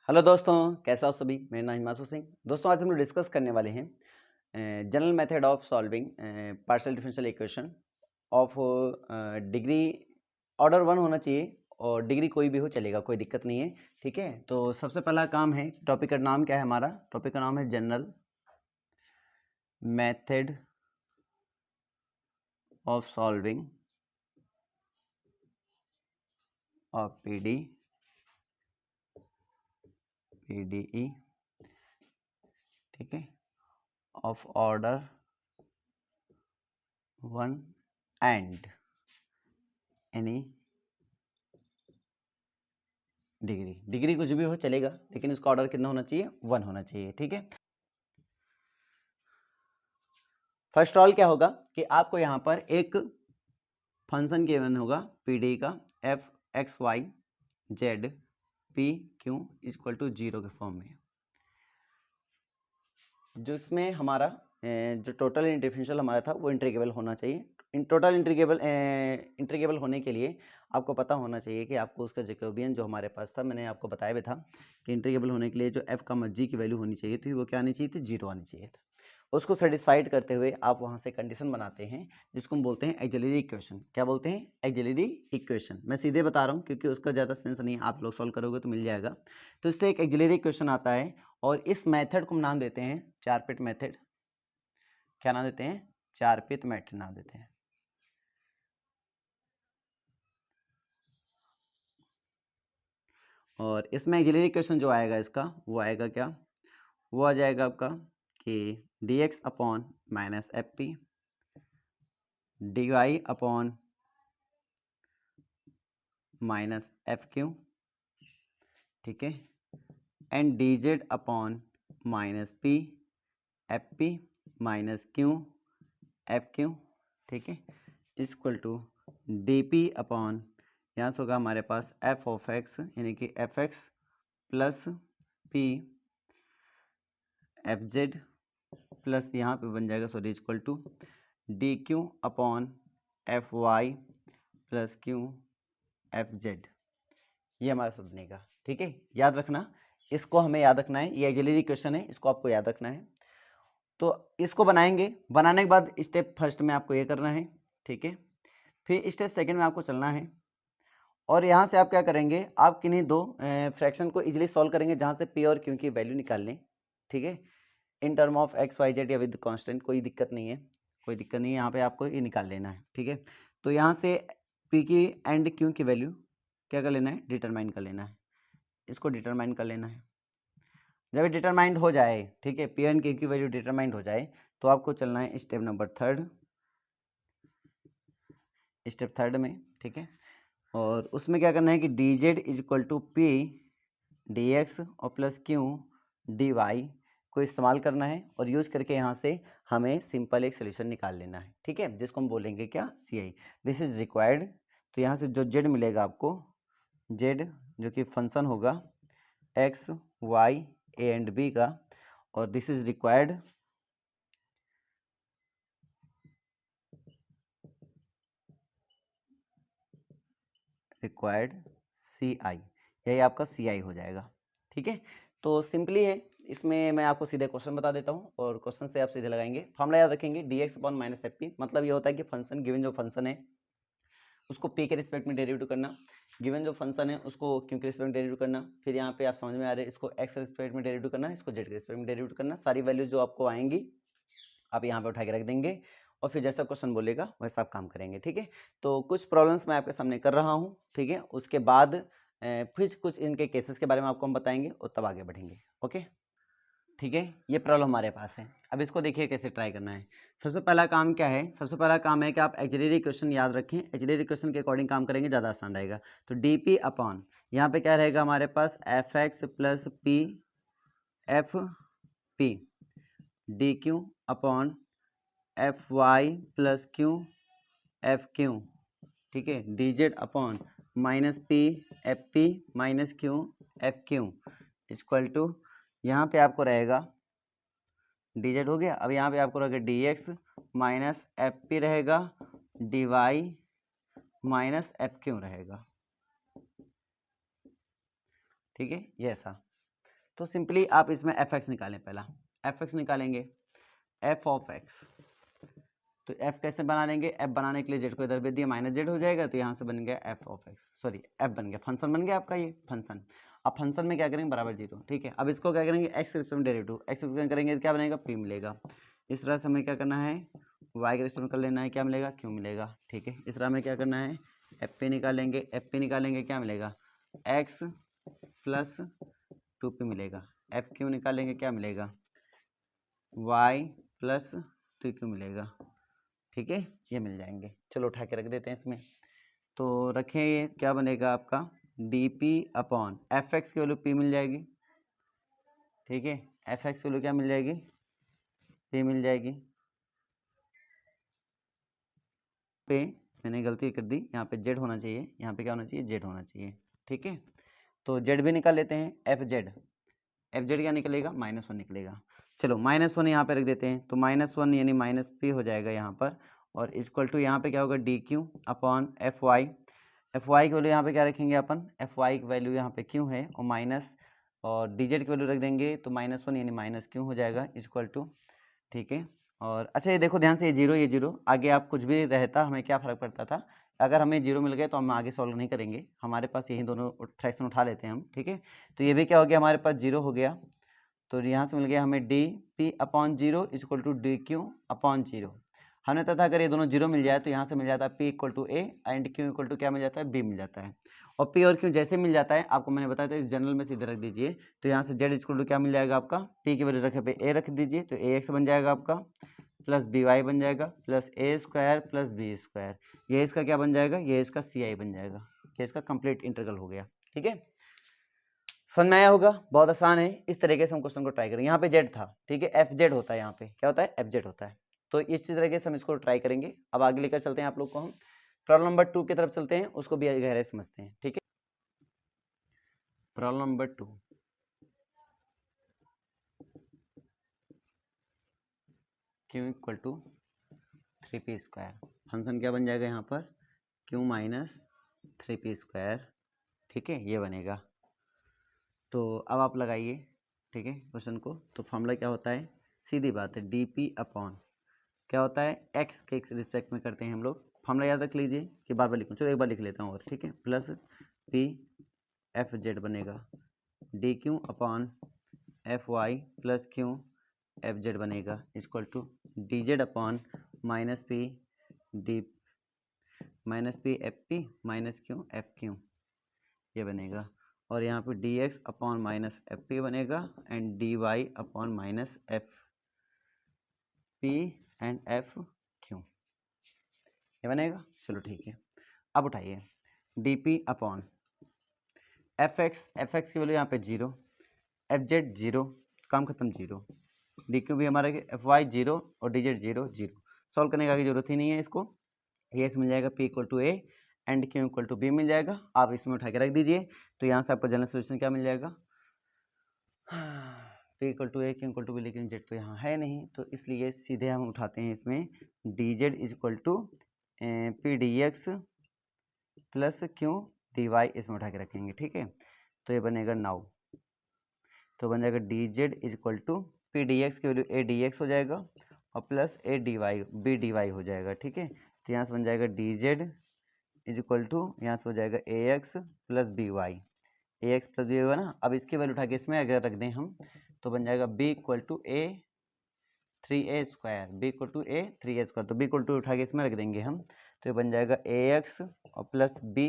Hello दोस्तों, कैसा हो सभी। मेरा नाम हिमांशु सिंह। दोस्तों, आज हम लोग डिस्कस करने वाले हैं general method of solving partial differential equation of degree order 1 होना चाहिए और डिग्री कोई भी हो चलेगा, कोई दिक्कत नहीं है। ठीक है, तो सबसे पहला काम है, टॉपिक का नाम क्या है हमारा? टॉपिक का नाम है general method of solving of PDE, ठीक है, of order 1 and any degree कुछ भी हो चलेगा, लेकिन इसका ऑर्डर कितना होना चाहिए? 1 होना चाहिए। ठीक है, फर्स्ट ऑल क्या होगा कि आपको यहाँ पर एक फंक्शन गिवन होगा पीडी का F X Y Z P Q equal to 0 के फॉर्म में, जिसमें हमारा जो टोटल डिफरेंशियल हमारा था वो इंटीग्रेबल होना चाहिए। टोटल इंटीग्रेबल होने के लिए आपको पता होना चाहिए कि आपको उसका जैकोबियन जो हमारे पास था, मैंने आपको बताया भी था कि इंटीग्रेबल होने के लिए जो एफ का जी की वैल्यू होनी चाहिए थी वो क्या आनी चाहिए थी? 0 आनी चाहिए था। उसको सेटिस्फाइड करते हुए आप वहाँ से कंडीशन बनाते हैं जिसको हम बोलते हैं एक्सिलरी इक्वेशन। क्या बोलते हैं? Axillary equation. मैं सीधे बता रहा हूँ क्योंकि उसका ज़्यादा सेंस नहीं है, आप लोग सॉल्व करोगे तो मिल जाएगा। तो इससे एक एक्सिलरी इक्वेशन आता है और इस मेथड को हम नाम देते हैं चार पिट मेथड। क्या नाम देते हैं? चार पिट मेथड नाम देते हैं। और इसमें एक्सिलरी इक्वेशन जो आएगा इसका, वो आएगा क्या? वो आ जाएगा आपका कि dx upon minus F P D Y upon minus F Q, ठीक है, and D Z upon minus P F P minus Q F Q, ठीक है, equal to D P upon, यहाँ से होगा हमारे पास एफ ऑफ एक्स यानी कि F x plus P F Z plus यहाँ पे बन जाएगा sorry equal to D Q upon F Y plus Q F Z. ये हमारा सब बनेगा। ठीक है, याद रखना, इसको हमें याद रखना है, ये एक्सिलरी इक्वेशन है, इसको आपको याद रखना है। तो इसको बनाएंगे, बनाने के बाद स्टेप फर्स्ट में आपको ये करना है, ठीक है, फिर स्टेप सेकंड में आपको चलना है और यहाँ से आप क्या करेंगे, आप किन्हीं दो फ्रैक्शन को इजीली सॉल्व करेंगे जहाँ से पी और क्यू की वैल्यू निकाल लें। ठीक है, in term of X Y Z या विद कांस्टेंट, कोई दिक्कत नहीं है, कोई दिक्कत नहीं है, यहाँ पे आपको ये निकाल लेना है। ठीक है, तो यहाँ से पी की एंड क्यू की वैल्यू क्या कर लेना है? डिटरमाइन कर लेना है, इसको डिटरमाइन कर लेना है। जब ये डिटरमाइंड हो जाए, ठीक है, पी एंड क्यू की वैल्यू डिटरमाइंड हो जाए, तो आपको चलना है स्टेप नंबर थर्ड में। ठीक है, और उसमें क्या करना है कि D Z is equal to P D X और प्लस क्यू डी वाई को इस्तेमाल करना है और यूज करके यहाँ से हमें सिंपल एक सोल्यूशन निकाल लेना है। ठीक है, जिसको हम बोलेंगे क्या? C I. This is required. तो यहाँ से जो जेड मिलेगा आपको, जेड जो कि फंक्शन होगा X Y A and B का, और this is required C I, यही आपका सी आई हो जाएगा। ठीक है, तो सिंपली है, इसमें मैं आपको सीधे क्वेश्चन बता देता हूँ और क्वेश्चन से आप सीधे लगाएंगे। फॉर्मूला याद रखेंगे, D x upon minus F P, मतलब ये होता है कि फंक्शन गिवन जो फंक्शन है उसको पी के रिस्पेक्ट में डेरिवेटिव करना, गिवन जो फंक्शन है उसको क्यू के रिस्पेक्ट में डेरिवेटिव करना, फिर यहाँ पे आप समझ में आ रहे हैं इसको एक्स के रिस्पेक्ट में डेरिवेटिव करना, इसको जेड के रिस्पेक्ट में डेरिवेटिव करना। सारी वैल्यूज जो आपको आएंगी आप यहाँ पे उठा के रख देंगे और फिर जैसा क्वेश्चन बोलेगा वैसा आप काम करेंगे। ठीक है, तो कुछ प्रॉब्लम्स मैं आपके सामने कर रहा हूँ, ठीक है, उसके बाद फिर कुछ इनके केसेस के बारे में आपको हम बताएंगे और तब आगे बढ़ेंगे। ओके, ठीक है, ये प्रॉब्लम हमारे पास है। अब इसको देखिए कैसे ट्राई करना है। सबसे पहला काम क्या है? सबसे पहला काम है कि आप एक्सिलरी इक्वेशन याद रखें, एक्सिलरी इक्वेशन के अकॉर्डिंग काम करेंगे, ज़्यादा आसान रहेगा। तो डी पी अपॉन, यहाँ पे क्या रहेगा हमारे पास? F x plus P F P d Q upon F Y plus Q F Q, ठीक है, D Z upon minus P F P minus Q F q equal to, यहाँ पे आपको रहेगा डी जेड हो गया। अब यहाँ पे आपको रहेगा d x minus F p रहेगा, d y minus F q रहेगा। ठीक है, ये ऐसा। तो सिंपली आप इसमें एफ एक्स निकालें, पहला एफ एक्स निकालेंगे, एफ ऑफ एक्स। तो एफ कैसे बना लेंगे, एफ बनाने के लिए जेड को इधर भेज दिया, माइनस जेड हो जाएगा, तो यहाँ से बन गया F of x, sorry F बन गया, फंक्शन बन गया आपका ये फंक्शन। अब फंक्शन में क्या करेंगे, बराबर 0, ठीक है। अब इसको क्या करेंगे, एक्स के रिस्पेक्ट में डेरिवेटिव, एक्स के करेंगे तो क्या बनेगा, पी मिलेगा। इस तरह से हमें क्या करना है, वाई के रिस्पेक्ट में कर लेना है, क्या मिलेगा, क्यू मिलेगा, ठीक है। इस तरह हमें क्या करना है, एफ पी निकालेंगे, एफ पी निकालेंगे क्या मिलेगा, एक्स प्लस 2p मिलेगा। एफ क्यू निकालेंगे क्या मिलेगा, वाई प्लस 2q मिलेगा, ठीक है, ये मिल जाएंगे। चलो उठा के रख देते हैं इसमें, तो रखें, ये क्या बनेगा आपका dp अपॉन एफ एक्स की वैल्यू p मिल जाएगी, ठीक है। एफ एक्स की वैल्यू क्या मिल जाएगी, p मिल जाएगी। पे मैंने गलती कर दी, यहाँ पे z होना चाहिए, यहाँ पे क्या होना चाहिए, z होना चाहिए, ठीक है। तो z भी निकाल लेते हैं, एफ जेड क्या निकलेगा, -1 निकलेगा। चलो -1 यहाँ पे रख देते हैं, तो -1 यानी माइनस p हो जाएगा यहाँ पर, और इक्वल टू यहाँ पे क्या होगा, D Q upon F Y की वैल्यू यहाँ पे क्या रखेंगे अपन, एफ वाई की वैल्यू यहाँ पे क्यू है, और माइनस और डी जेड की वैल्यू रख देंगे, तो -1 यानी माइनस क्यू हो जाएगा इक्वल टू, ठीक है। और अच्छा ये देखो ध्यान से, ये जीरो, आगे आप कुछ भी रहता हमें क्या फ़र्क पड़ता था, अगर हमें जीरो मिल गए तो हम आगे सॉल्व नहीं करेंगे, हमारे पास यही दोनों फ्रैक्शन उठा लेते हैं हम, ठीक है। तो ये भी क्या हो गया, हमारे पास जीरो हो गया, तो यहाँ से मिल गया हमें D P upon zero equal to D Q upon zero. हमने तथा अगर ये दोनों जीरो मिल जाए तो यहाँ से मिल जाता है P equal to A and Q equal to क्या मिल जाता है, बी मिल जाता है। और पी और क्यू जैसे मिल जाता है, आपको मैंने बताया था इस जनरल में सीधे रख दीजिए, तो यहाँ से जेड इक्वल टू क्या मिल जाएगा आपका, पी की वैल्यू रखे पे ए रख दीजिए, तो ए एक्स बन जाएगा आपका, प्लस बी वाई बन जाएगा, plus a square plus b square, ये इसका क्या बन जाएगा, ये इसका सी आई बन जाएगा, ये इसका कंप्लीट इंटीग्रल हो गया, ठीक है। समझ में आया होगा, बहुत आसान है। इस तरीके से हम क्वेश्चन को ट्राई करेंगे। यहाँ पे जेड था, ठीक है, एफ जेड होता है, यहाँ पे क्या होता है, एफ जेड होता है। तो इसी तरीके से हम इसको ट्राई करेंगे। अब आगे लेकर चलते हैं आप लोग को, हम प्रॉब्लम नंबर 2 की तरफ चलते हैं, उसको भी गहराई समझते हैं, ठीक है। Problem number 2, Q equal to 3p square, function क्या बन जाएगा यहाँ पर, क्यू माइनस 3p स्क्वायर, ठीक है, ये बनेगा। तो अब आप लगाइए, ठीक है, क्वेश्चन को। तो फॉर्मूला क्या होता है, सीधी बात है, डी पी अपॉन क्या होता है, एक्स के रिस्पेक्ट में करते हैं हम लोग। फॉर्मूला याद रख लीजिए कि बार बार लिखूँ, चलो एक बार लिख लेता हूँ और, ठीक है, प्लस पी एफ जेड बनेगा, d Q upon F Y plus Q F z बनेगा equal to d Z upon minus P F P minus Q F Q, ये बनेगा। और यहाँ पे d x upon minus F p बनेगा and d Y upon minus F p and f Q, ये बनेगा। चलो ठीक है, अब उठाइए d P upon F x की वैल्यू यहाँ पे 0, एफ जेड 0, काम खत्म 0, डी क्यू भी हमारा एफ वाई 0 और डी जेड 0 0, सॉल्व करने की जरूरत ही नहीं है इसको। ये मिल जाएगा P equal to A and Q equal to b मिल जाएगा। आप इसमें उठा के रख दीजिए, तो यहाँ से आपका जनरल सोल्यूशन क्या मिल जाएगा, P equal to A Q equal to B, लेकिन जेड तो यहाँ है नहीं, तो इसलिए सीधे हम उठाते हैं इसमें D Z is equal to P D x plus Q D Y, इसमें उठा के रखेंगे, ठीक है। तो ये बनेगा नाउ, तो बन जाएगा D Z is equal to P D X की वैल्यू ए डी एक्स हो जाएगा और plus A D Y B D Y हो जाएगा, ठीक है। तो यहाँ से बन जाएगा D Z is equal to, यहाँ से हो जाएगा ए x plus B Y, A x plus B Y ना। अब इसकी वैल्यू उठा के इसमें अगर रख दें हम, तो बन जाएगा B equal to A 3a square, B equal to A 3a square, तो बी इक्वल टू उठा के इसमें रख देंगे हम, तो ये बन जाएगा ए एक्स और प्लस बी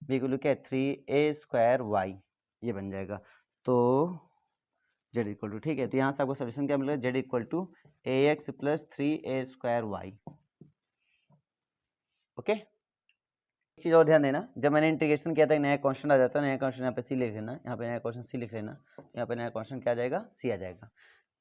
इक्वल टू क्या है 3a स्क्वायर वाई, ये बन जाएगा। तो जेड इक्वल टू, ठीक है, तो यहाँ से आपको सोल्यूशन क्या मिलेगा, Z equal to A x plus 3a square Y, okay. एक चीज़ और ध्यान देना, जब मैंने इंटीग्रेशन किया था नया क्वेश्चन आ जाता है, नया क्वेश्चन यहाँ पे सी लिख लेना, यहाँ पे नया क्वेश्चन सी लिख लेना, यहाँ पे नया क्वेश्चन क्या आ जाएगा, सी आ जाएगा।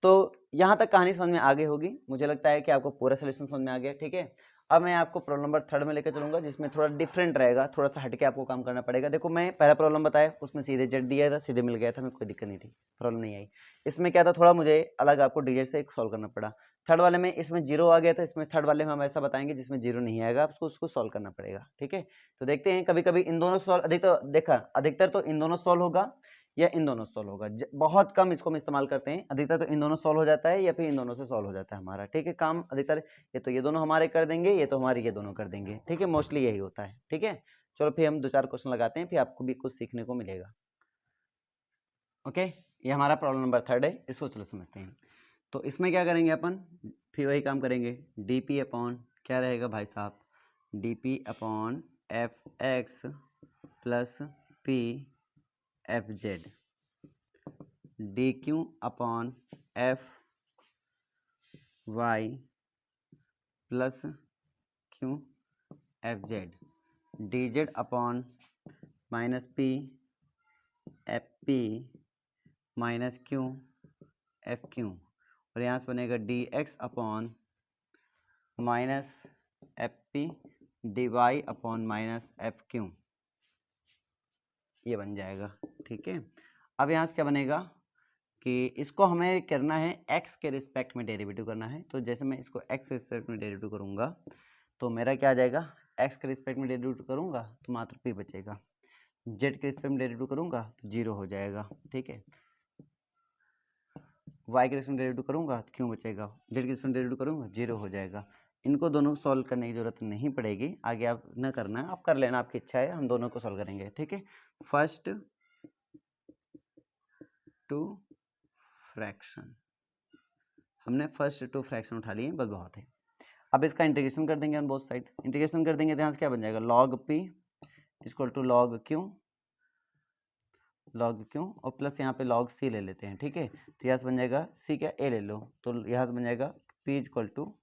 तो यहाँ तक कहानी समझ में आ गई होगी, मुझे लगता है कि आपको पूरा सोल्यूशन समझ में आ गया, ठीक है। अब मैं आपको प्रॉब्लम नंबर 3 में लेकर चलूंगा, जिसमें थोड़ा डिफरेंट रहेगा, थोड़ा सा हटके आपको काम करना पड़ेगा। देखो मैं पहला प्रॉब्लम बताया, उसमें सीधे जेड दिया था, सीधे मिल गया था, हमें कोई दिक्कत नहीं थी, प्रॉब्लम नहीं आई। इसमें क्या था, थोड़ा मुझे अलग आपको डीजेड से सॉल्व करना पड़ा। थर्ड वाले में इसमें 0 आ गया था, इसमें थर्ड वाले में हम ऐसा बताएंगे जिसमें 0 नहीं आएगा, आपको उसको सॉल्व करना पड़ेगा, ठीक है। तो देखते हैं, कभी कभी इन दोनों सॉल्व अधिकतर तो इन दोनों सॉल्व होगा, या इन दोनों से सॉल्व होगा। बहुत कम इसको हम इस्तेमाल करते हैं, अधिकतर तो इन दोनों सॉल्व हो जाता है या फिर इन दोनों से सॉल्व हो जाता है हमारा, ठीक है। काम अधिकतर ये तो ये दोनों हमारे कर देंगे, ये तो हमारे ये दोनों कर देंगे, ठीक है। मोस्टली यही होता है, ठीक है। चलो फिर हम 2-4 क्वेश्चन लगाते हैं, फिर आपको भी कुछ सीखने को मिलेगा। ओके, ये हमारा प्रॉब्लम नंबर 3 है, इसको चलो समझते हैं। तो इसमें क्या करेंगे अपन, फिर वही काम करेंगे, डी पी अपॉन क्या रहेगा भाई साहब, D P upon F x plus P F Z, D Q upon F Y plus Q F Z, D Z upon minus P F P minus Q F Q, और यहाँ से बनेगा D x upon minus F P D Y upon minus F Q, ये बन जाएगा, ठीक है। अब यहाँ से क्या बनेगा कि इसको हमें करना है x के रिस्पेक्ट में डेरिवेटिव करना है। तो जैसे मैं इसको x के रिस्पेक्ट में डेरिवेटिव करूँगा तो मेरा क्या आ जाएगा, x के रिस्पेक्ट में डेरिवेटिव करूँगा तो मात्र p बचेगा, z के रिस्पेक्ट में डेरिवेटिव करूँगा तो 0 हो जाएगा, ठीक है। y के रिस्पेक्ट में डेरिवेटिव करूँगा तो क्यों बचेगा, z के रिस्पेक्ट में डेरिवेटिव करूँगा 0 हो जाएगा। इनको दोनों को सॉल्व करने की जरूरत नहीं पड़ेगी, आगे आप न करना है, आप कर लेना, आपकी इच्छा है, हम दोनों को सॉल्व करेंगे, ठीक है। फर्स्ट टू फ्रैक्शन, हमने फर्स्ट टू फ्रैक्शन उठा लिए, बस बहुत है। अब इसका इंटीग्रेशन कर देंगे ऑन बोथ साइड, इंटीग्रेशन कर देंगे तो यहाँ से क्या बन जाएगा, log p equal to log q और प्लस यहाँ पे log c ले लेते हैं, ठीक है। तो यहाँ से बन जाएगा c क्या a ले लो, तो यहाँ से बन जाएगा p equal to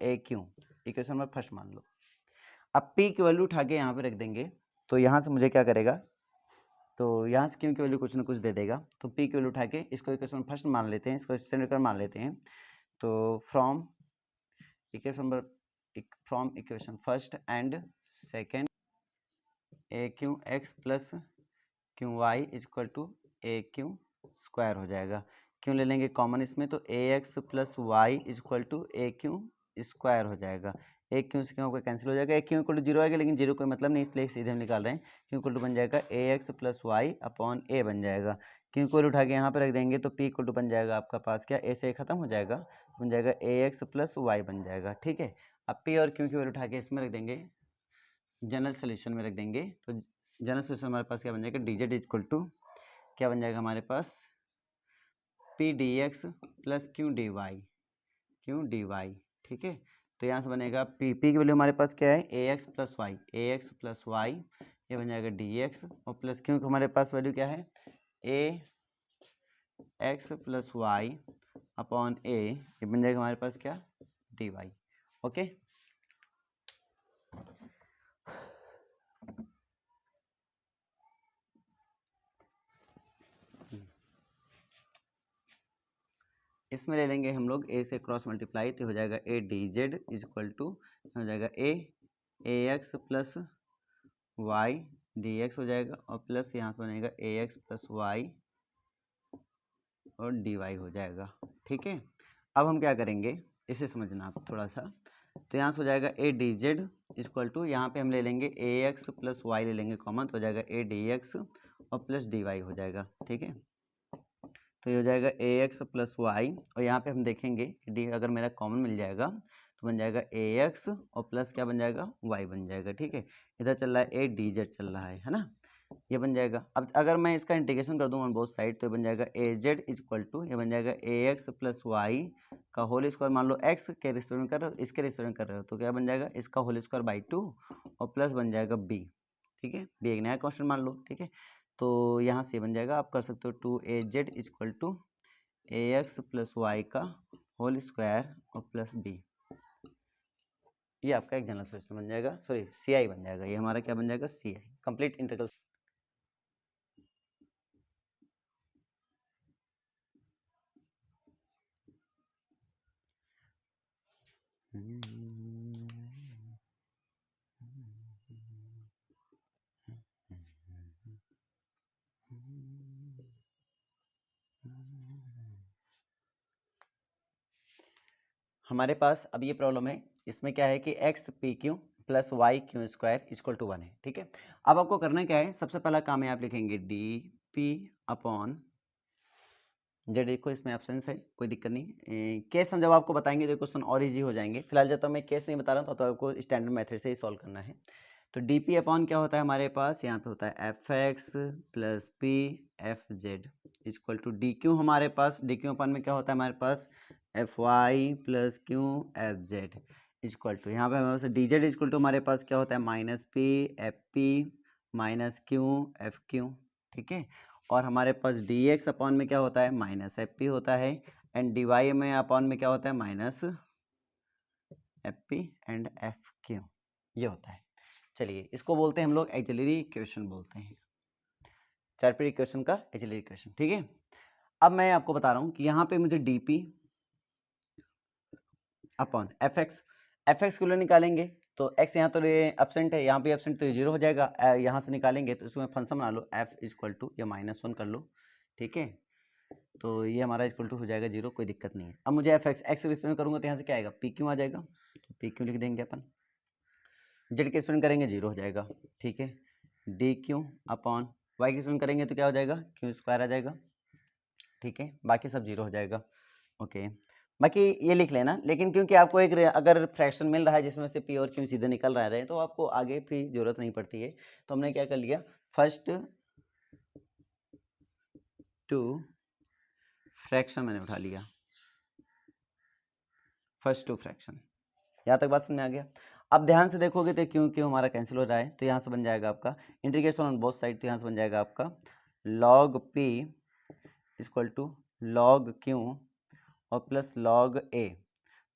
a q, equation में फर्स्ट मान लो। अब p की वैल्यू उठा के यहाँ पे रख देंगे तो यहाँ से मुझे क्या करेगा, तो यहाँ से q की वैल्यू कुछ ना कुछ दे देगा, तो p की वैल्यू उठा के इसको इक्वेशन फर्स्ट मान लेते हैं, इसको स्टैंडर्ड मान लेते हैं। तो from equation first and second a q x plus q y equal to A q square हो जाएगा। क्यों ले लेंगे कॉमन इसमें, तो a x plus y equal to A q square हो जाएगा। ए क्यू से क्यों होकर कैंसिल हो जाएगा, ए क्यू इक्वल टू 0 आएगा, लेकिन 0 कोई मतलब नहीं, इसलिए सीधे हम निकाल रहे हैं। क्यू इक्वल टू बन जाएगा ए एक्स प्लस वाई अपॉन ए बन जाएगा। क्यू इक्वल उठा के यहाँ पर रख देंगे तो पी इक्वल टू बन जाएगा आपका पास क्या, ए से खत्म हो जाएगा, बन जाएगा ए एक्स प्लस वाई बन जाएगा, ठीक है। अब पी और क्यू की वैल्यू उठा के इसमें रख देंगे, जनरल सोल्यूशन में रख देंगे, तो जनरल सोल्यूशन हमारे पास क्या बन जाएगा, डी जेड इक्वल टू क्या बन जाएगा हमारे पास, p D x plus Q D Y, ठीक है। तो यहाँ से बनेगा पी की वैल्यू हमारे पास क्या है, ए एक्स प्लस वाई, ये बन जाएगा डी एक्स, और प्लस क्यू हमारे पास वैल्यू क्या है, a x plus Y upon ए, ये बन जाएगा हमारे पास क्या, डी वाई, ओके। इसमें ले लेंगे हम लोग ए से क्रॉस मल्टीप्लाई, तो हो जाएगा A D Z equal to हो जाएगा ए x plus y d x हो जाएगा, और प्लस यहाँ से बनेगा ए एक्स प्लस वाई और डी वाई हो जाएगा, ठीक है। अब हम क्या करेंगे, इसे समझना आप थोड़ा सा, तो यहाँ से हो जाएगा A D Z equal to, यहाँ पे हम ले लेंगे ए एक्स प्लस वाई ले लेंगे कॉमन, तो हो जाएगा ए डी एक्स और प्लस डी वाई हो जाएगा, ठीक है। तो ये हो जाएगा ए एक्स प्लस वाई, और यहाँ पे हम देखेंगे डी अगर मेरा कॉमन मिल जाएगा तो बन जाएगा ए एक्स और प्लस क्या बन जाएगा, वाई बन जाएगा, ठीक है। इधर चल रहा है ए डी जेड चल रहा है ना, ये बन जाएगा। अब अगर मैं इसका इंटीग्रेशन कर दूँ ऑन बोथ साइड तो ये बन जाएगा ए जेड इक्वल टू, ये बन जाएगा ए एक्स प्लस वाई का होल स्क्वायर, मान लो एक्स के रिस्पेक्ट में कर रहे हो, इसके रिस्पेक्ट में कर रहे हो, तो क्या बन जाएगा इसका होल स्क्वायर बाई 2 और प्लस बन जाएगा बी, ठीक है। बी एक नया क्वेश्चन मान लो, ठीक है। तो यहाँ से बन जाएगा, आप कर सकते हो 2az equal to A x plus Y का होल स्क्वायर और प्लस बी, ये आपका एक जनरल सोल्यूशन बन जाएगा, सॉरी सी आई बन जाएगा, ये हमारा क्या बन जाएगा, सी आई कंप्लीट इंटीग्रल। हमारे पास अब ये प्रॉब्लम है, इसमें क्या है कि X P Q plus Y Q square equal to 1 है। ठीक है, अब आपको करना क्या है, सबसे पहला काम है आप लिखेंगे डी पी अपॉन जेड। देखो इसमें ऑप्शन है, कोई दिक्कत नहीं। केस हम जब आपको बताएंगे तो क्वेश्चन और इजी हो जाएंगे। फिलहाल जब तक मैं केस नहीं बता रहा हूँ तो आपको स्टैंडर्ड मेथड से ही सॉल्व करना है। तो डी पी अपॉन क्या होता है हमारे पास, यहाँ पे होता है F x plus P F Z equal to D Q. हमारे पास डी क्यू अपॉन में क्या होता है हमारे पास, f Y plus Q F Z equal to, यहाँ पे हमारे पास डी जेड इक्वल टू हमारे पास क्या होता है minus P F P minus Q F Q. ठीक है, और हमारे पास डी एक्स अपॉन में क्या होता है माइनस एफ पी होता है, एंड डी वाई में अपॉन में क्या होता है minus F p and f Q, ये होता है। चलिए इसको बोलते हैं हम लोग एक्सिलरी इक्वेशन बोलते हैं, चैप्टर इक्वेशन का एक्सिलरी इक्वेशन। ठीक है, अब मैं आपको बता रहा हूँ कि यहाँ पे मुझे D P upon F x के लिए निकालेंगे तो x यहाँ तो एब्सेंट है, यहाँ भी एब्सेंट तो ये जीरो हो जाएगा। यहाँ से निकालेंगे तो इसमें फंक्शन बना लो f इक्वल टू या -1 कर लो। ठीक है, तो ये हमारा इक्वल टू हो जाएगा जीरो, कोई दिक्कत नहीं है। अब मुझे एफ एक्स रिस्पेक्ट करूँगा तो यहाँ से क्या आएगा, पी क्यू आ जाएगा, तो पी क्यू लिख देंगे अपन। जेड के स्पेंड करेंगे जीरो हो जाएगा। ठीक है, डी क्यू अपॉन वाई के स्पेंड करेंगे तो क्या हो जाएगा, क्यू स्क्वायर आ जाएगा। ठीक है, बाकी सब जीरो हो जाएगा। ओके, बाकी ये लिख लेना, लेकिन क्योंकि आपको एक अगर फ्रैक्शन मिल रहा है जिसमें से पी और क्यू सीधे निकल रहे हैं तो आपको आगे फिर जरूरत नहीं पड़ती है। तो हमने क्या कर लिया, फर्स्ट टू फ्रैक्शन मैंने उठा लिया, फर्स्ट टू फ्रैक्शन। यहाँ तक बात समझ में आ गया। अब ध्यान से देखोगे तो क्यों क्यों हमारा कैंसिल हो रहा है, तो यहाँ से बन जाएगा आपका इंटीग्रेशन ऑन बोथ साइड, तो यहाँ से बन जाएगा आपका log p equal to log q और प्लस log a।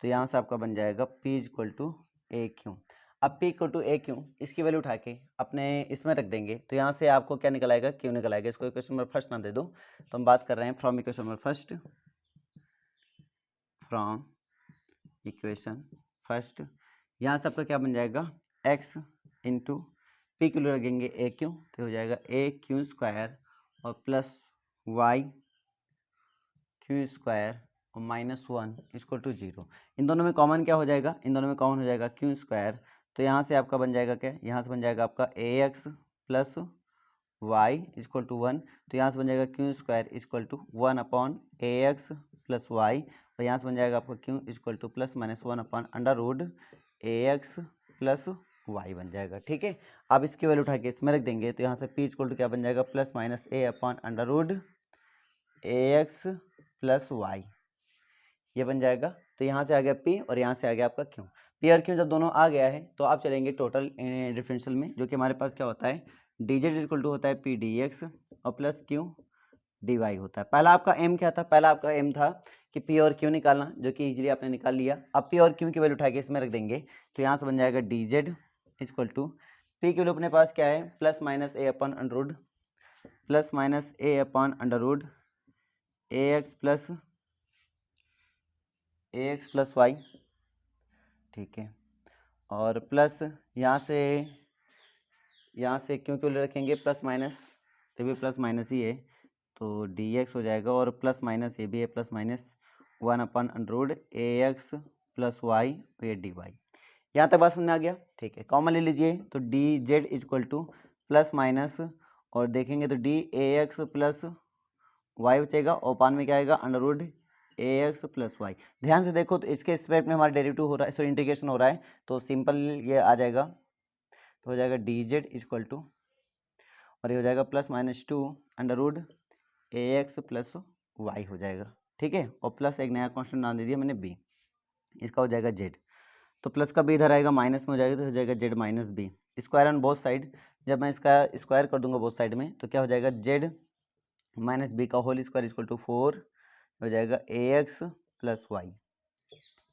तो यहाँ से आपका बन जाएगा p equal to A Q. अब p equal to A Q इसकी वैल्यू उठा के अपने इसमें रख देंगे तो यहाँ से आपको क्या निकल आएगा, क्यू निकल आएगा। इसको इक्वेशन नंबर फर्स्ट नाम दे दो, तो हम बात कर रहे हैं from equation number first, from equation first. यहाँ से आपका क्या बन जाएगा, x इंटू पी के लिए रखेंगे ए क्यू, तो हो जाएगा ए क्यू स्क्वायर और प्लस वाई क्यू स्क्वायर और -1 इक्वल टू जीरो। इन दोनों में कॉमन क्या हो जाएगा, इन दोनों में कॉमन हो जाएगा क्यू स्क्वायर, तो यहाँ से आपका बन जाएगा क्या, यहाँ से बन जाएगा आपका a x plus y equal to 1, तो यहाँ से बन जाएगा q square equal to 1 upon a x plus y, और यहाँ से बन जाएगा आपका q equal to plus -1 upon under root A x plus y बन जाएगा। ठीक है, अब इसकी वैल्यू उठा के इसमें रख देंगे तो यहाँ से पी इक्वल टू क्या बन जाएगा, plus minus a upon under root A x plus Y, ये बन जाएगा। तो यहाँ से आ गया पी और यहाँ से आ गया आपका क्यू। पी और क्यू जब दोनों आ गया है तो आप चलेंगे टोटल डिफरेंशियल में, जो कि हमारे पास क्या होता है, डी जेड इक्वल टू होता है पी डी एक्स और प्लस क्यू डी वाई होता है। पहला आपका एम क्या था, पहला आपका एम था कि पी और क्यू निकालना, जो कि इजीली आपने निकाल लिया। अब पी और क्यू की वैल्यू उठा के इसमें रख देंगे तो यहाँ से बन जाएगा D Z equal to p के लिए अपने पास क्या है, plus minus a upon under root, plus minus a upon under root A x plus y. ठीक है, और प्लस यहाँ से क्यों क्यों रखेंगे प्लस माइनस, तो भी प्लस माइनस ही है, तो डी एक्स हो जाएगा, और प्लस माइनस ये भी है plus minus 1 upon under root ए एक्स प्लस वाई और ये डी वाई। यहाँ तक बात समझ में आ गया। ठीक है, कॉमन ले लीजिए तो D Z equal to plus minus और देखेंगे तो D A x plus Y बचेगा और पान में क्या आएगा अंडर रूट ए एक्स प्लस वाई। ध्यान से देखो तो इसके स्टेप में हमारा डेरिवेटिव हो रहा है, सॉरी इंटीग्रेशन हो रहा है, तो सिंपल ये आ जाएगा, तो हो जाएगा डी जेड इक्वल टू और ये हो जाएगा प्लस माइनस 2 अंडर रूट ए एक्स प्लस वाई हो जाएगा। ठीक है, और प्लस एक नया कॉन्स्टेंट नाम दे दिया मैंने बी, इसका हो जाएगा जेड, तो प्लस का बी इधर आएगा माइनस में हो जाएगा तो हो जाएगा Z minus B square on both side. जब मैं इसका स्क्वायर कर दूंगा बोथ साइड में तो क्या हो जाएगा, जेड माइनस बी का होल स्क्वायर इक्वल टू 4 हो जाएगा ए x plus y.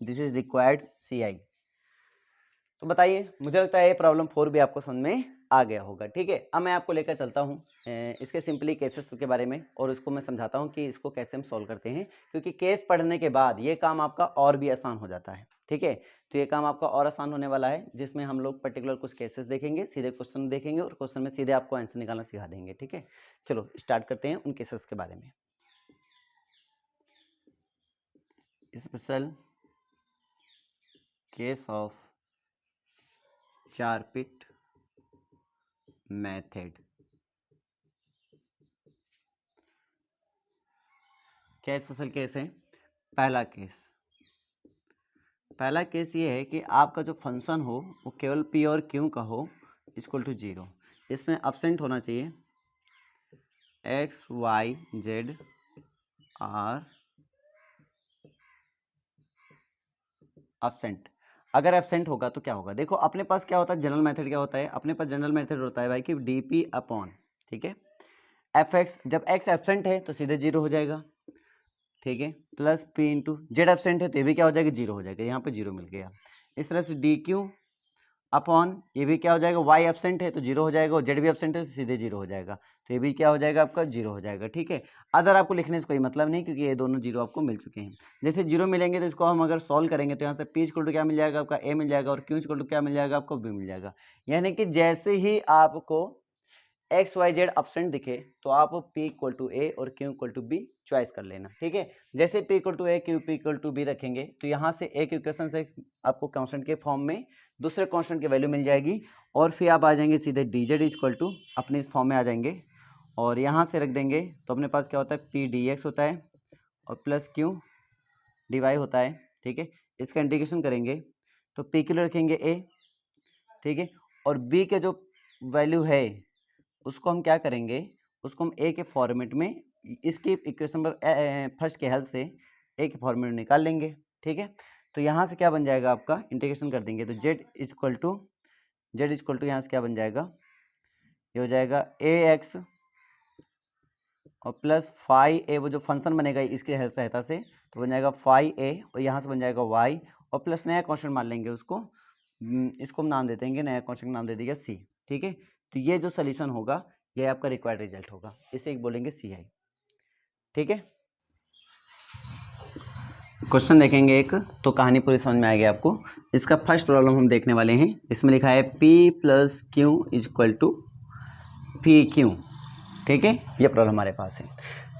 This is required C I. तो बताइए, मुझे लगता है ये प्रॉब्लम 4 भी आपको समझ में आ गया होगा। ठीक है, अब मैं आपको लेकर चलता हूँ इसके सिंपली केसेस के बारे में और उसको मैं समझाता हूँ कि इसको कैसे हम सॉल्व करते हैं, क्योंकि केस पढ़ने के बाद ये काम आपका और भी आसान हो जाता है। ठीक है, तो ये काम आपका और आसान होने वाला है, जिसमें हम लोग पर्टिकुलर कुछ केसेस देखेंगे, सीधे क्वेश्चन देखेंगे और क्वेश्चन में सीधे आपको आंसर निकालना सिखा देंगे। ठीक है, चलो स्टार्ट करते हैं उन केसेस के बारे में। Special case of Charpit method. क्या स्पेशल केस है? पहला केस ये है कि आपका जो फंक्शन हो वो केवल पी और क्यू का हो इक्वल टू 0। इसमें एब्सेंट होना चाहिए X Y Z are absent. अगर एब्सेंट होगा तो क्या होगा? देखो अपने पास क्या होता है, जनरल मेथड क्या होता है? अपने पास जनरल मेथड होता है भाई कि डी अपॉन, ठीक है, एफ एक्स। जब एक्स एब्सेंट है तो सीधे 0 हो जाएगा, ठीक है, plus P into Z absent है तो ये भी क्या हो जाएगा? 0 हो जाएगा। यहाँ पे 0 मिल गया। इस तरह से डी क्यू अपॉन ये भी क्या हो जाएगा? वाई एब्सेंट है तो 0 हो जाएगा, और जेड भी एब्सेंट है तो सीधे 0 हो जाएगा, तो ये भी क्या हो जाएगा? आपका 0 हो जाएगा, ठीक है। अदर आपको लिखने से कोई मतलब नहीं, क्योंकि ये दोनों 0 आपको मिल चुके हैं। जैसे 0 मिलेंगे तो इसको हम अगर सॉल्व करेंगे तो यहाँ से पी इक्वल टू क्या मिल जाएगा? आपका ए मिल जाएगा, और क्यू इक्वल टू क्या मिल जाएगा? आपको बी मिल जाएगा। यानी कि जैसे ही आपको एक्स वाई जेड एब्सेंट दिखे तो आप P इक्वल टू ए और Q equal to B choice कर लेना, ठीक है। जैसे P equal to A Q equal to B रखेंगे तो यहाँ से एक इक्वेशन से आपको कांस्टेंट के फॉर्म में दूसरे कांस्टेंट की वैल्यू मिल जाएगी, और फिर आप आ जाएंगे सीधे डी जेड इक्वल टू अपने इस फॉर्म में आ जाएंगे, और यहाँ से रख देंगे तो अपने पास क्या होता है? P डी एक्स होता है और प्लस Q डी वाई होता है, ठीक है। इसका इंटीग्रेशन करेंगे तो P के लिए रखेंगे A, ठीक है, और B के जो वैल्यू है उसको हम क्या करेंगे? उसको हम ए के फॉर्मेट में इसकी इक्वेशन नंबर फर्स्ट के हेल्प से ए के फॉर्मेट में निकाल लेंगे, ठीक है। तो यहाँ से क्या बन जाएगा? आपका इंटीग्रेशन कर देंगे तो जेड इक्वल टू यहाँ से क्या बन जाएगा? ये हो जाएगा ए एक्स और प्लस फाइव ए, वो जो फंक्शन बनेगा इसके सहायता से तो बन जाएगा 5a, और यहाँ से बन जाएगा y, और प्लस नया कॉन्स्टेंट मान लेंगे उसको, इसको हम नाम दे देंगे, नया कॉन्स्टेंट नाम दे देंगे c, ठीक है। तो ये जो सोल्यूशन होगा ये आपका रिक्वायर्ड रिजल्ट होगा, इसे एक बोलेंगे CI, ठीक है। क्वेश्चन देखेंगे एक, तो कहानी पूरी समझ में आएगी आपको। इसका फर्स्ट प्रॉब्लम हम देखने वाले हैं। इसमें लिखा है P plus Q equal to P Q, ठीक है, ये प्रॉब्लम हमारे पास है।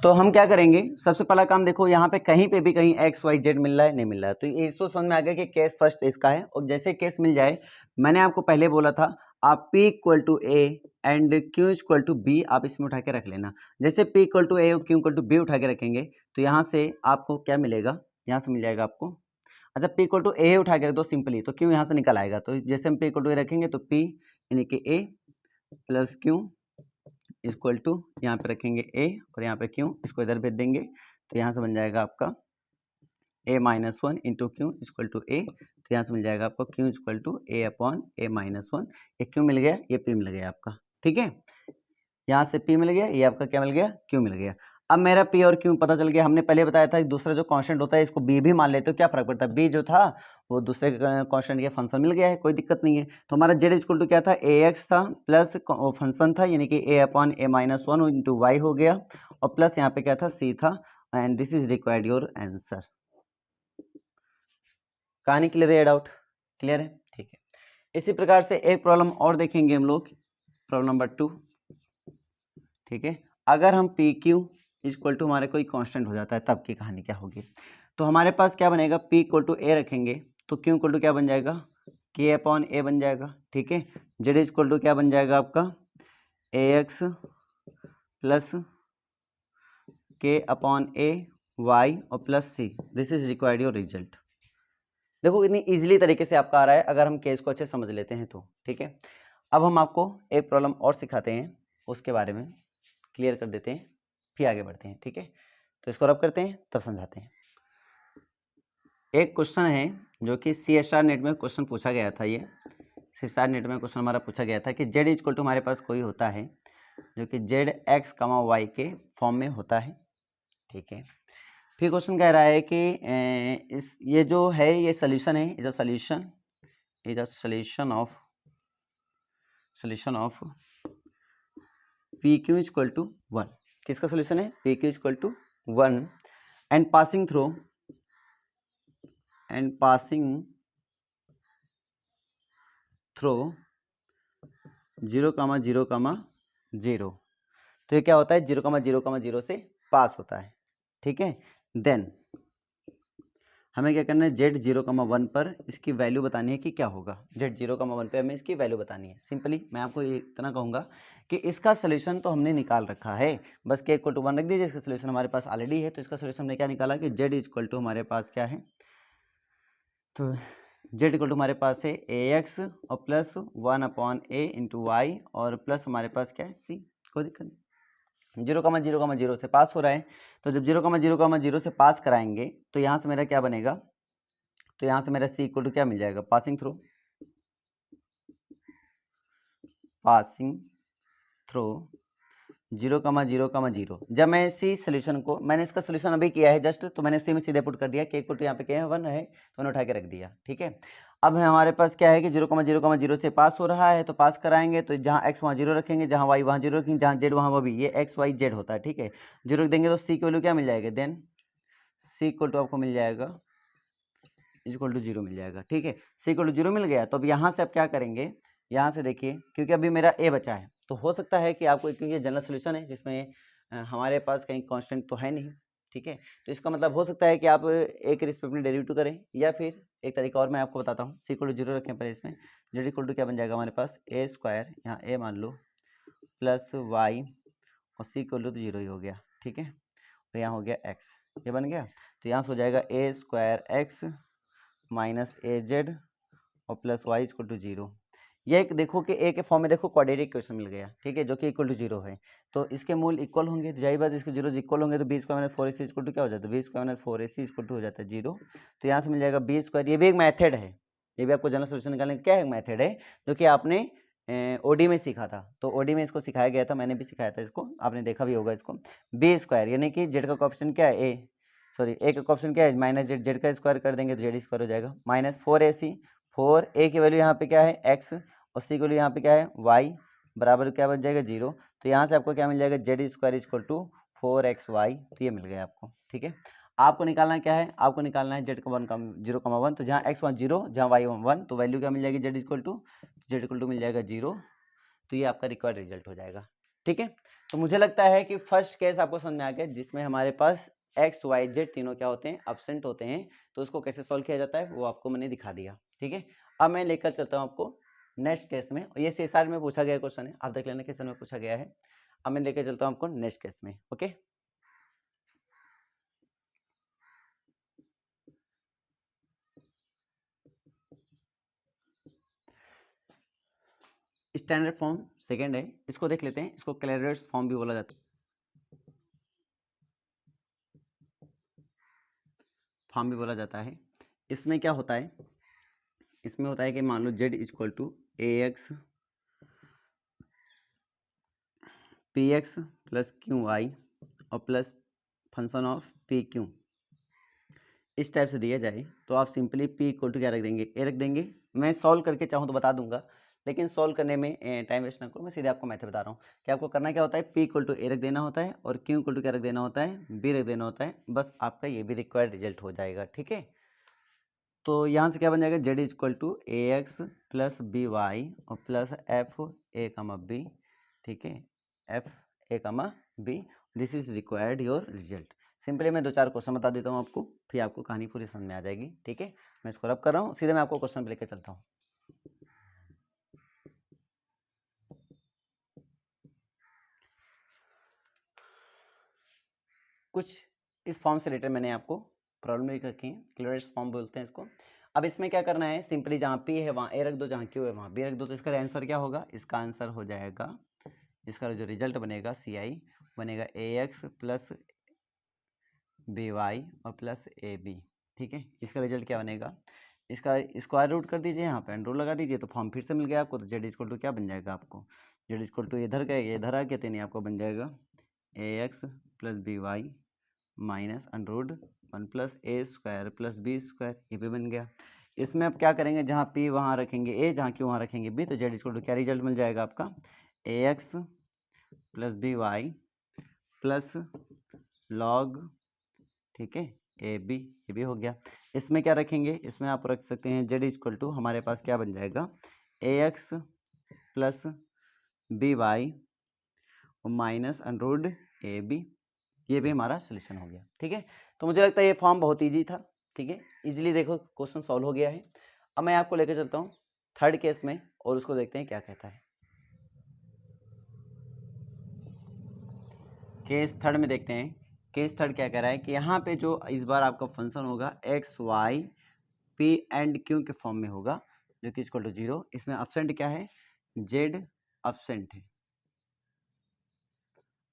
तो हम क्या करेंगे? सबसे पहला काम देखो, यहाँ पे कहीं पे भी कहीं एक्स वाई जेड मिल रहा है, नहीं मिल रहा है, तो ये इसको समझ में आ गया कि केस फर्स्ट इसका है, और जैसे केस मिल जाए, मैंने आपको पहले बोला था आप P equal to A and Q equal to B आप इसमें उठा के रख लेना। जैसे P इक्वल टू ए और Q इक्वल टू बी उठा के रखेंगे तो यहाँ से आपको क्या मिलेगा? यहाँ से मिल जाएगा आपको, अच्छा P इक्वल टू ए उठा के रख दो सिंपली, तो Q यहाँ से निकल आएगा। तो जैसे हम P इक्वल टू ए रखेंगे तो P यानी कि ए प्लस क्यू इक्वल टू यहाँ पे रखेंगे a और यहाँ पे q, इसको इधर भेज देंगे तो यहाँ से बन जाएगा आपका a minus one into Q equal to a, तो यहाँ से मिल जाएगा आपको q equal to a upon a minus one. ये q मिल गया, ये p मिल गया आपका, ठीक है। यहाँ से p मिल गया, ये आपका क्या मिल गया? q मिल गया। अब मेरा p और q पता चल गया। हमने पहले बताया था कि दूसरा जो कांस्टेंट होता है इसको b भी मान लेते हो, क्या फर्क पड़ता है? b जो था वो दूसरे कांस्टेंट के फंक्शन मिल गया है, कोई दिक्कत नहीं है। तो हमारा z इक्वल टू क्या था? ax था प्लस फंक्शन था यानी कि a upon a minus one into Y हो गया, और प्लस यहाँ पे क्या था? c था, and this is required your answer. कहानी क्लियर है? डाउट क्लियर है? ठीक है। इसी प्रकार से एक प्रॉब्लम और देखेंगे हम लोग, प्रॉब्लम नंबर 2, ठीक है। अगर हम पी क्यू इक्वल टू हमारे कोई कांस्टेंट हो जाता है तब की कहानी क्या होगी? तो हमारे पास क्या बनेगा? P इक्वल टू ए रखेंगे तो Q इक्वल टू क्या बन जाएगा? K अपॉन ए बन जाएगा, ठीक है। Z इक्वल टू क्या बन जाएगा आपका? AX प्लस K अपॉन ए वाई और plus C। This is required your result. देखो इतनी इजीली तरीके से आपका आ रहा है अगर हम केस को अच्छे समझ लेते हैं तो, ठीक है। अब हम आपको एक प्रॉब्लम और सिखाते हैं, उसके बारे में क्लियर कर देते हैं, फिर आगे बढ़ते हैं, ठीक है। तो इसको रब करते हैं तब समझाते हैं। एक क्वेश्चन है जो कि CSR नेट में क्वेश्चन पूछा गया था। ये CSR नेट में क्वेश्चन हमारा पूछा गया था कि Z इक्वल टू हमारे पास कोई होता है जो कि ZX, Y के फॉर्म में होता है, ठीक है। फिर क्वेश्चन कह रहा है कि ये जो है ये सोल्यूशन है, is a solution of PQ equal to 1। किसका सोल्यूशन है? PQ equal to 1 and passing through 0,0,0। तो ये क्या होता है? 0,0,0 से पास होता है, ठीक है। देन हमें क्या करना है, जेड 0,1 पर इसकी वैल्यू बतानी है कि क्या होगा। जेड 0,1 पे हमें इसकी वैल्यू बतानी है। सिंपली मैं आपको ये इतना कहूँगा कि इसका सोल्यूशन तो हमने निकाल रखा है, बस के इक्वल टू 1 रख दीजिए। इसका सोल्यूशन हमारे पास ऑलरेडी है, तो इसका सोल्यूशन हमने क्या निकाला कि जेड इक्वल टू हमारे पास क्या है, तो जेड इक्वल टू हमारे पास है ए एक्स और प्लस 1/a इंटू वाई और प्लस हमारे पास क्या है सी। कोई दिक्कत नहीं, 0,0,0 से पास हो रहा है, तो जब 0,0,0 से पास कराएंगे तो यहाँ से मेरा क्या बनेगा, तो यहाँ से मेरा सी इक्वल टू क्या मिल जाएगा, पासिंग थ्रू, पासिंग थ्रू 0,0,0। जब मैं इसी सोल्यूशन को, मैंने इसका सोल्यूशन अभी किया है जस्ट, तो मैंने इसी में सीधे पुट कर दिया के इक्वल टू यहाँ पे क्या है 1 है, तो मैंने उठा के रख दिया। ठीक है, अब हमारे पास क्या है कि 0,0,0 से पास हो रहा है, तो पास कराएंगे तो जहाँ x वहाँ 0 रखेंगे, जहाँ y वहाँ 0 रखेंगे, जहाँ z वहाँ वो भी, ये x y z होता है। ठीक है, 0 रख देंगे तो c की वैल्यू क्या मिल जाएगा, देन c इक्वल टू आपको मिल जाएगा इक्वल टू 0 मिल जाएगा। ठीक है, c इक्वल टू 0 मिल गया, तो अब यहाँ से आप क्या करेंगे, यहाँ से देखिए, क्योंकि अभी मेरा a बचा है, तो हो सकता है कि आपको, क्योंकि ये जनरल सोल्यूशन है जिसमें हमारे पास कहीं कांस्टेंट तो है नहीं। ठीक है, तो इसका मतलब हो सकता है कि आप a के रिस्पेक्ट में डेरिवेटिव करें, या फिर एक तरीका और मैं आपको बताता हूँ, c इक्वल टू 0 रखें पर इसमें z इक्वल टू क्या बन जाएगा हमारे पास a स्क्वायर, यहाँ a मान लो, प्लस y और c इक्वल टू 0 ही हो गया। ठीक है, और यहाँ हो गया x, ये बन गया, तो यहाँ से हो जाएगा a square x minus A Z और प्लस वाई इक्वल टू 0। ये एक देखो कि ए के फॉर्म में देखो क्वाड्रेटिक इक्वेशन मिल गया। ठीक है, जो कि इक्वल टू 0 है, तो इसके मूल इक्वल होंगे, तो जाहिर बात इसके जीरो इक्वल होंगे, तो B square minus 4ac equal to क्या हो जाता है, B square minus 4ac equal to हो जाता है 0। तो यहाँ से मिल जाएगा बी स्क्वायर, ये भी एक मैथड है, ये भी आपको जनरल सोल्यूशन निकालने का क्या है, मैथड है, जो कि आपने ओडी में सीखा था। तो ओडी में इसको सिखाया गया था, मैंने भी सिखाया था इसको, आपने देखा भी होगा इसको। बी स्क्वायर यानी कि जेड का कोएफिशिएंट क्या है, ए सॉरी ए का ऑप्शन क्या है माइनस जेड, जेड का स्क्वायर कर देंगे तो जेड स्क्वायर हो जाएगा, माइनस 4ac, 4a की वैल्यू यहाँ पे क्या है x और c की वैल्यू यहाँ पे क्या है y, बराबर क्या बन जाएगा 0। तो यहाँ से आपको क्या मिल जाएगा, Z square equal to 4xy, तो ये मिल गया आपको। ठीक है, आपको निकालना क्या है, आपको निकालना है जेड का 0,1, तो जहाँ x 1 0, जहाँ y 1, तो वैल्यू क्या मिल जाएगी जेड इक्वल टू मिल जाएगा 0, तो ये आपका रिक्वायर्ड रिजल्ट हो जाएगा। ठीक है, तो मुझे लगता है कि फर्स्ट केस आपको समझ में आ गया, जिसमें हमारे पास एक्स वाई जेड तीनों क्या होते हैं, एब्सेंट होते हैं, तो उसको कैसे सॉल्व किया जाता है वो आपको मैंने दिखा दिया। ठीक है, अब मैं लेकर चलता हूँ आपको नेक्स्ट केस में, और ये सीएसआर में पूछा गया क्वेश्चन है, आप देख लेना क्वेश्चन में पूछा गया है। अब मैं लेकर चलता हूँ आपको नेक्स्ट केस में। ओके, स्टैंडर्ड फॉर्म सेकेंड है, इसको देख लेते हैं, इसको क्लैरियर्स फॉर्म भी बोला जाता है, फॉर्म भी बोला जाता है। इसमें क्या होता है, इसमें होता है कि मान लो z equal to A x p x plus q y और plus function of p q, इस टाइप से दिया जाए, तो आप सिंपली पी इक्वल टू क्या रख देंगे, ए रख देंगे। मैं सॉल्व करके चाहूँ तो बता दूंगा, लेकिन सॉल्व करने में टाइम वेस्ट ना करूँ, मैं सीधे आपको मैथड बता रहा हूँ कि आपको करना क्या होता है, पी इक्वल टू ए रख देना होता है और क्यू इक्वल टू क्या रख देना होता है, बी रख देना होता है, बस आपका ये भी रिक्वायर्ड रिजल्ट हो जाएगा। ठीक है, तो यहाँ से क्या बन जाएगा, Z equal to A x plus B Y और plus F A comma B. ठीक है, F A comma B, this is required your result. Simply मैं 2-4 क्वेश्चन बता देता हूँ आपको, फिर आपको कहानी पूरी समझ में आ जाएगी। ठीक है, मैं इसको रब कर रहा हूँ, सीधे मैं आपको क्वेश्चन पे लेकर चलता हूँ। कुछ इस फॉर्म से रिलेटेड मैंने आपको प्रॉब्लम लिख रखी है, क्लियरेंस फॉर्म बोलते हैं इसको। अब इसमें क्या करना है, सिंपली जहाँ पी है वहाँ ए रख दो, जहाँ क्यू है वहाँ बी रख दो, तो इसका आंसर क्या होगा, इसका आंसर हो जाएगा, इसका जो रिजल्ट बनेगा सी आई बनेगा a x plus B Y और प्लस ए बी। ठीक है, इसका रिजल्ट क्या बनेगा, इसका स्क्वायर रूट कर दीजिए, यहाँ पे अंडर लगा दीजिए, तो फॉर्म फिर से मिल गया आपको। तो जेड इक्वल टू क्या बन जाएगा आपको, जेड इक्वल टू इधर का ये इधर आ गया, तो नहीं आपको बन जाएगा ए x plus B y minus under 1 plus a square plus b square, ये भी बन गया। इसमें अब क्या करेंगे, जहाँ पी वहाँ रखेंगे ए, जहाँ क्यू वहाँ रखेंगे बी, तो जेड इक्वल टू क्या रिजल्ट मिल जाएगा आपका, a x plus B y plus log, ठीक है, ए बी, ये भी हो गया। इसमें क्या रखेंगे, इसमें आप रख सकते हैं जेड इक्वल टू हमारे पास क्या बन जाएगा, ए x plus B y minus under a b, ये भी हमारा सोल्यूशन हो गया। ठीक है, तो मुझे लगता है ये फॉर्म बहुत ईजी था, ठीक है, इजीली देखो क्वेश्चन सॉल्व हो गया है। अब मैं आपको लेकर चलता हूँ थर्ड केस में और उसको देखते हैं क्या कहता है। केस थर्ड में देखते हैं, केस थर्ड क्या कह रहा है कि यहाँ पे जो इस बार आपका फंक्शन होगा X Y P and Q के फॉर्म में होगा, जो कि इक्वल टू 0। इसमें एब्सेंट क्या है, जेड एब्सेंट है।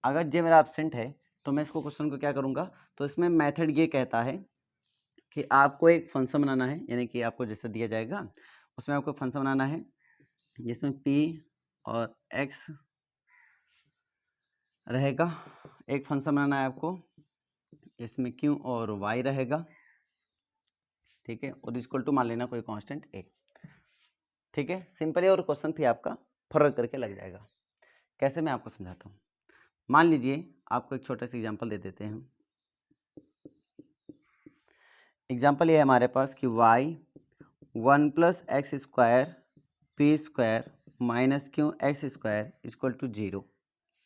अगर जे मेरा एब्सेंट है तो मैं इसको क्वेश्चन को क्या करूँगा, तो इसमें मेथड ये कहता है कि आपको एक फंक्शन बनाना है, यानी कि आपको जैसे दिया जाएगा उसमें आपको फंक्शन बनाना है जिसमें p और x रहेगा, एक फंक्शन बनाना है आपको इसमें q और y रहेगा, ठीक है, और इक्वल टू मान लेना कोई कांस्टेंट a। ठीक है, सिंपल है और क्वेश्चन भी आपका फर्क करके लग जाएगा। कैसे, मैं आपको समझाता हूँ। मान लीजिए आपको एक छोटा सा एग्जांपल दे देते हैं। एग्जांपल ये है हमारे पास कि y 1 plus x square P square minus Q x square equal to 0।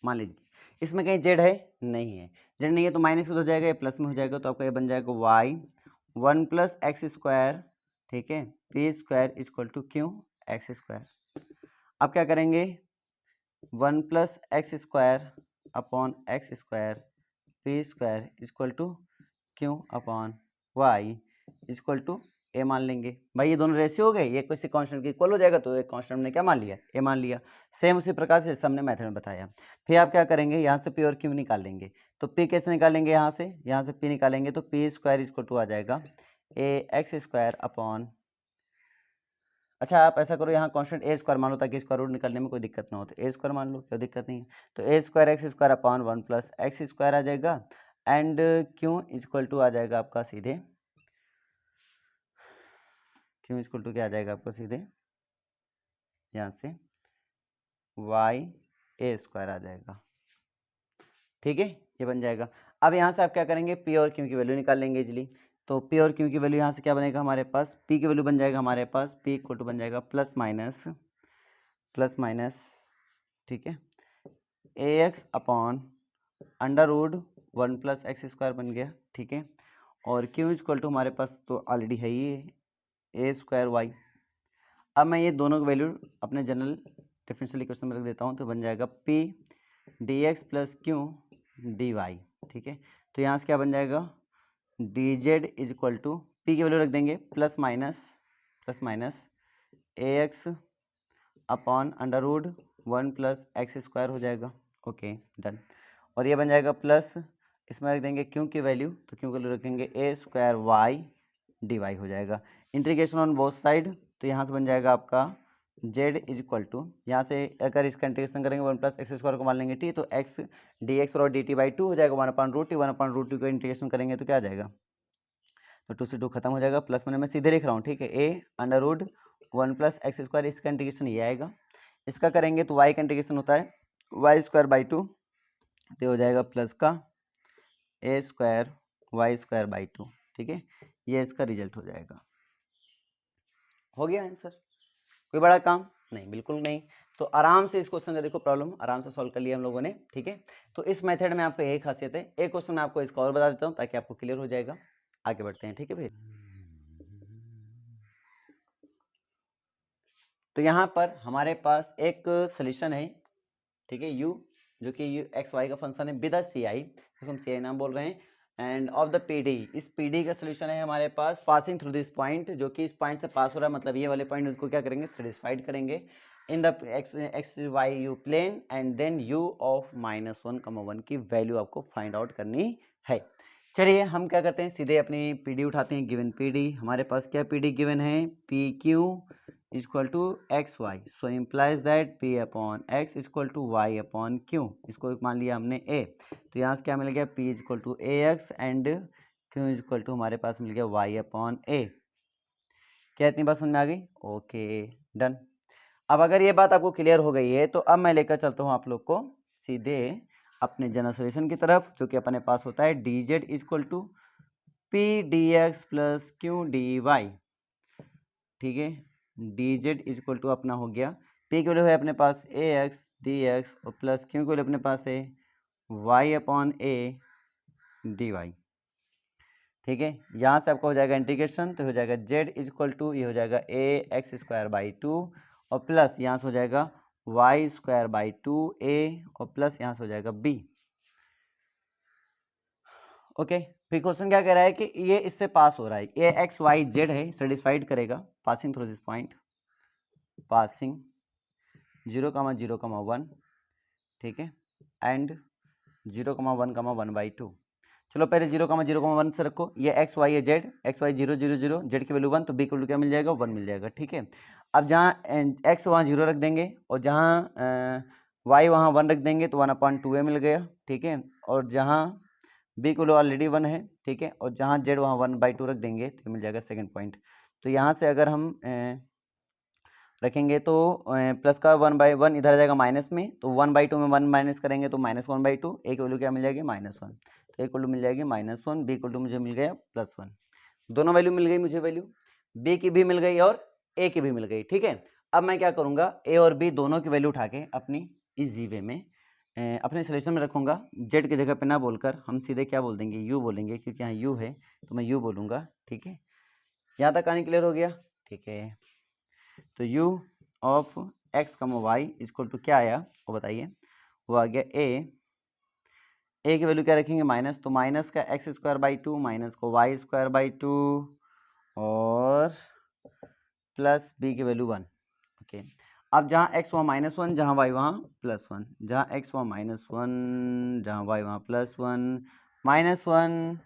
मान लीजिए इसमें कहीं जेड है, नहीं है, जेड नहीं है तो माइनस में हो जाएगा, ये प्लस में हो जाएगा, तो आपका ये बन जाएगा y 1 प्लस एक्स स्क्वायर, ठीक है, p square equal to q x square. अब क्या करेंगे, 1 plus x square upon x square P square equal to q upon y equal to a मान लेंगे। भाई ये दोनों रेशियो हो गए, ये किसी कांस्टेंट के इक्वल हो जाएगा, तो एक कांस्टेंट हमने क्या मान लिया, ए मान लिया। सेम उसी प्रकार से हमने मेथड में बताया। फिर आप क्या करेंगे, यहाँ से पी और क्यू निकाल लेंगे। तो पी कैसे निकालेंगे, यहाँ से पी निकालेंगे तो पी स्क्वायर इक्वल टू आ जाएगा ए एक्स स्क्वायर अपॉन, अच्छा आप ऐसा करो यहाँ कांस्टेंट ए स्क्वायर मान लो ताकि स्क्वायर रूट निकालने में कोई दिक्कत ना हो, तो ए स्क्वायर मान लो, कोई दिक्कत नहीं है। तो a square x square upon 1 plus x square आ जाएगा एंड क्यू इक्वल टू आ जाएगा आपका सीधे, क्यू इक्वल टू क्या आ जाएगा आपको सीधे यहाँ से वाई ए स्क्वायर आ जाएगा। ठीक है, ये बन जाएगा। अब यहाँ से आप क्या करेंगे, पी और क्यू की वैल्यू निकाल लेंगे इजली। तो पी और क्यू की वैल्यू यहाँ से क्या बनेगा हमारे पास, पी की वैल्यू बन जाएगा हमारे पास पी इक्वल टू बन जाएगा प्लस माइनस, ठीक है, a x upon under root 1 plus x square बन गया, ठीक है, और क्यू इक्वल टू हमारे पास तो ऑलरेडी है ही ए स्क्वायर वाई। अब मैं ये दोनों की वैल्यू अपने जनरल डिफरेंशियल इक्वेशन में रख देता हूँ, तो बन जाएगा p D x plus Q D Y. ठीक है, तो यहाँ से क्या बन जाएगा, D Z is equal to p की वैल्यू रख देंगे plus minus a x upon under root 1 plus x square हो जाएगा। Okay done. और ये बन जाएगा प्लस, इसमें रख देंगे क्यू की वैल्यू, तो क्यू की वैल्यू रखेंगे ए स्क्वायर वाई डी वाई हो जाएगा। इंटीग्रेशन ऑन बोथ साइड, तो यहाँ से बन जाएगा आपका z इज इक्वल टू, यहाँ से अगर इसका इंटीग्रेशन करेंगे 1 प्लस एक्स स्क्वायर को मान लेंगे टी, तो x डी एक्स और डी टी बाई 2 हो जाएगा 1/√t का इंटीग्रेशन करेंगे तो क्या आ जाएगा, तो 2 से 2 खत्म हो जाएगा, प्लस मैंने मैं सीधे लिख रहा हूँ, ठीक है, a under root 1 plus x square, इसका इंटीग्रेशन ये आएगा। इसका करेंगे तो y का इंटीग्रेशन होता है वाई स्क्वायर बाई 2, तो हो जाएगा प्लस का ए स्क्वायर वाई स्क्वायर बाई 2। ठीक है, ये इसका रिजल्ट हो जाएगा। हो गया आंसर, कोई बड़ा काम नहीं, बिल्कुल नहीं। तो आराम से इस क्वेश्चन का देखो प्रॉब्लम आराम से सॉल्व कर लिया हम लोगों ने। ठीक है, तो इस मेथड में आपको यही खासियत है। एक क्वेश्चन मैं आपको इसका और बता देता हूँ ताकि आपको क्लियर हो जाएगा। आगे बढ़ते हैं, ठीक है भाई। तो यहाँ पर हमारे पास एक सोल्यूशन है, ठीक है, u जो कि यू एक्स वाई का फंक्शन है विद सी आई, जिसको हम सी आई नाम बोल रहे हैं, end of the P D, इस पी डी का सोल्यूशन है हमारे पास पासिंग थ्रू दिस पॉइंट, जो कि इस पॉइंट से पास हो रहा है, मतलब ये वाले पॉइंट उसको क्या करेंगे, सेटिस्फाइड करेंगे in the X Y U plane, and then u of -1, 1 की वैल्यू आपको फाइंड आउट करनी है। चलिए हम क्या करते हैं, सीधे अपनी पी डी उठाते हैं। गिवन पी डी हमारे पास क्या पी डी गिवन है, P Q equal to X Y, so implies that P upon X equal to Y upon Q, इसको मान लिया हमने ए, तो यहाँ से क्या मिल गया, P equal to A X and Q equal to हमारे पास मिल गया वाई अपॉन ए। क्या इतनी बात समझ में आ गई, ओके डन। अब अगर ये बात आपको क्लियर हो गई है तो अब मैं लेकर चलता हूँ आप लोग को सीधे अपने जनरल सोल्यूशन की तरफ, जो कि अपने पास होता है D Z equal to P D x plus Q D Y. ठीक है, डी जेड इक्वल टू अपना हो गया, पी की वैल्यू है अपने पास ए एक्स डी एक्स और प्लस क्यू की वैल्यू अपने पास है Y upon A D Y. ठीक है। यहाँ से आपका हो जाएगा इंटीग्रेशन, तो हो जाएगा z इज इक्वल टू, ये हो जाएगा a x स्क्वायर बाई 2 और प्लस यहाँ से हो जाएगा y स्क्वायर बाई 2a और प्लस यहाँ से हो जाएगा b। ओके, फिर क्वेश्चन क्या कह रहा है कि ये इससे पास हो रहा है, ये एक्स वाई जेड है, सेटिस्फाइड करेगा passing through this point, passing 0,0,1, ठीक है, एंड 0,1,1/2। चलो पहले 0,0,1 से रखो, ये एक्स वाई है जेड, एक्स वाई 0 0 0, जेड की वैल्यू 1, तो बी की वैल्यू क्या मिल जाएगा, 1 मिल जाएगा, ठीक है। अब जहाँ एक्स वहाँ 0 रख देंगे और जहाँ वाई वहाँ 1 रख देंगे तो 1/2a मिल गया, ठीक है। और जहाँ बी को ऑलरेडी 1 है, ठीक है, और जहाँ जेड वहाँ 1/2 रख देंगे तो मिल जाएगा सेकंड पॉइंट। तो यहाँ से अगर हम रखेंगे तो प्लस का 1/1 इधर आ जाएगा माइनस में, तो 1/2 में 1 माइनस करेंगे तो -1/2, ए की वैल्यू क्या मिल जाएगी, -1, तो ए की वैल्यू मिल जाएगी -1, बी की वैल्यू मुझे मिल गया +1, दोनों वैल्यू मिल गई मुझे, वैल्यू बी की भी मिल गई और ए की भी मिल गई, ठीक है। अब मैं क्या करूँगा, ए और बी दोनों की वैल्यू उठा के अपनी इजी वे में अपने सॉल्यूशन में रखूँगा, जेड की जगह पे ना बोलकर हम सीधे क्या बोल देंगे, यू बोलेंगे, क्योंकि यहाँ यू है तो मैं यू बोलूँगा, ठीक है। यहाँ तक कहानी क्लियर हो गया, ठीक है। तो U of X comma Y equal to क्या आया वो बताइए, वो आ गया ए की वैल्यू क्या रखेंगे, माइनस, तो माइनस का एक्स स्क्वायर बाई 2 माइनस को वाई स्क्वायर बाई 2 और प्लस बी की वैल्यू 1, ओके। अब जहाँ x वहाँ -1, जहाँ y वहाँ +1, जहाँ x वहाँ -1, जहाँ y वहाँ +1, -1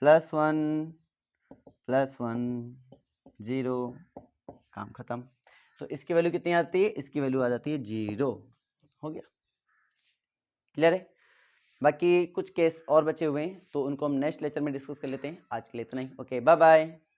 +1 +1 0, काम खत्म। तो इसकी वैल्यू कितनी आती है, इसकी वैल्यू आ जाती है 0, हो गया, क्लियर है। बाकी कुछ केस और बचे हुए हैं तो उनको हम नेक्स्ट लेक्चर में डिस्कस कर लेते हैं, आज के लिए इतना ही, ओके बाय बाय।